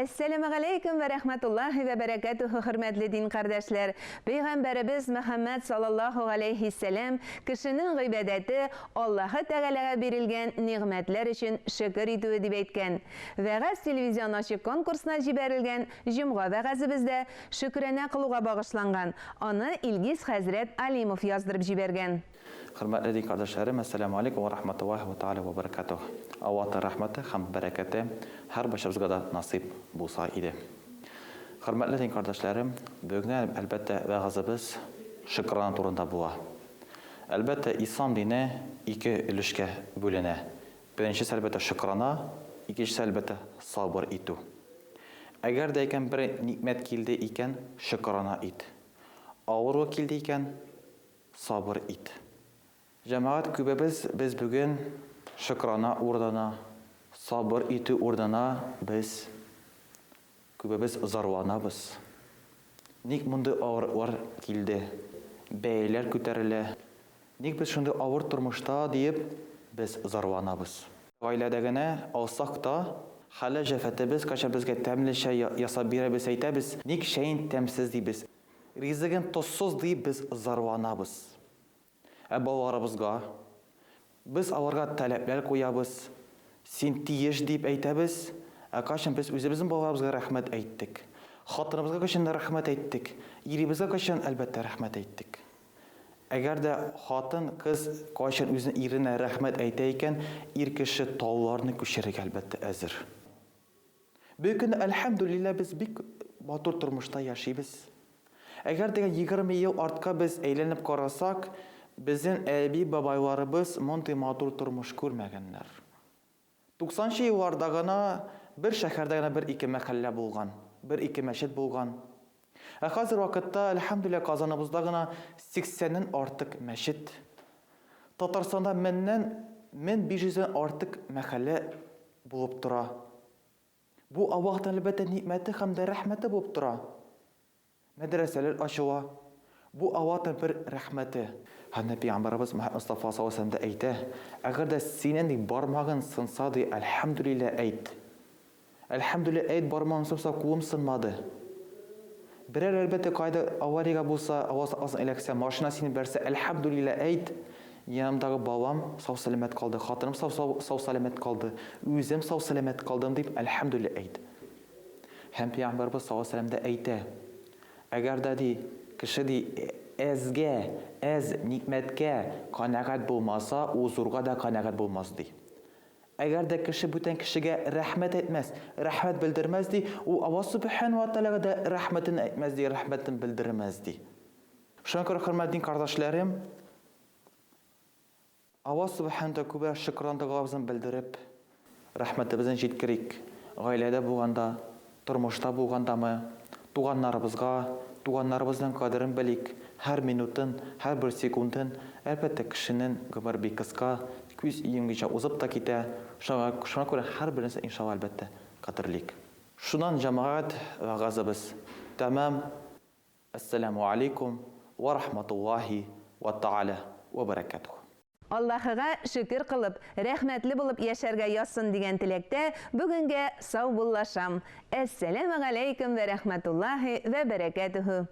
Assalamu alaykum ve rahmetullahi ve berekatuhu hürmetli din kardeşler. Peygamberimiz Muhammed sallallahu aleyhi sellem kişinin gıybedeti Allah'a Teala'ya verilgen nimetler için şükür etüü dip aytgan. Vegaz televizyon açık konkursuna jiberilgen Jumga vegazı bizde şükrene kılığa bağışlangan. Onu İlgiz Hazret Alimov yazdırıp jibergen. Hürmetli din kardeşlerim, Esselamu Aleyküm ve Rahmetullahi ve Teala ve Berekatuhu. Allah'ın rahmeti hem bereketi her başımıza da nasip bulsa idi. Hürmetli din kardeşlerim, bugün elbette vegazımız şükrana turunda buğa. Elbette İslam dini iki ilişke bölüne. Birincisi elbette şükrana, ikincisi elbette sabır etü. Eğer deyken bir nimet kildi iken şükrana et. Ağır kildi iken sabır et. Cemaat kübemiz biz bugün şükrana uğradana, sabır etü uğradana biz kübemiz zarvanabız. Nik mundu ağır kildi, beyler küterile. Nik biz şimdi ağır turmuşta deyip biz zarvanabız. Ailedegine alsak da hala cefetimiz kaça bizge temli şey yasabire biz eytebiz. Nik şeyin temsiz deybiz. Rizigin tozsuz deyip biz zarvanabız. Babalarımızga biz avarga talepler koyabız. Sen tiyeş deyip eytebiz. Kaçın biz özümüzün babalarımızga rahmet eyttik. Hatırımızga kaçın rahmet eyttik. İrimizga kaçın elbette rahmet eyttik. Eğer de hatın kız kaçın özün irine rahmet eyteyken ir kişi tağlarını köşerek elbette ezir. Bugün elhamdülillah biz bir batur turmuşta yaşayız. Eğer de 20 yıl artka biz eğlenip karasak bizim ebi babaylarımız monti matur turmuş görmegenler. 90'lı yıllardagana bir şehirde bir iki mahalle bulgan, bir iki meşit bulgan. Hazır vakitte elhamdülillah kazanımızdagana 80'in artık meşit. Tatarstanda men 500'den artık mahalle bulup tura. Bu Allah'tan elbette nimeti hem de rahmeti bulup tura. Medreseler açığa. Bu Allah'tan bir rahmeti. Hani Peygamberimiz Mustafa sallallahu aleyhi ve sellem de eyte. Eğer de senin barmağın sınsa de elhamdülillah eyt. Elhamdülillah eyt barmağın sınsa kulum sınmadı. Birer elbette kayda avariga bulsa, avaz elekse, maşına seni verse elhamdülillah eyt. Yanımdaki babam sağ selamet kaldı, hatırım sağ selamet kaldı, üzüm sağ selamet kaldım deyip elhamdülillah eyt. Hem Peygamberimiz sallallahu aleyhi ve sellem de eyte. Eğer de kişi de ez nikmetke kanaat bulmasa, uzurga da kanaat bulmaz di. Eğer de kişi bütün kişiye rahmet etmez, rahmet bildirmez di, o Allah subhanahu ve teala da rahmetin etmez di, rahmetin bildirmez di. Şuna kadar hürmetli kardeşlerim, Allah subhanahu ve teala şükranlığı bildirip, rahmetimizin жеткірек, ailede bulganda, turmuşta bulganda mı, tuğanlarımızdan kaderin bilik, her minutun, her bir sekundun, elbette kişinin ömür bir kıska, 220 uzıp da kite, şuna göre her birisi inşallah elbette kaderlik. Şundan cemaat ve gazabız. Tamam. Esselamu Aleyküm ve Rahmetullahi ve Teala ve Berekatuhu. Allah'a şükür kılıp, rahmetli bulup yaşarga yazsın diyen tilekte bugünge sağ bullaşam. Esselamu aleyküm ve rahmetullahi ve berekatuhu.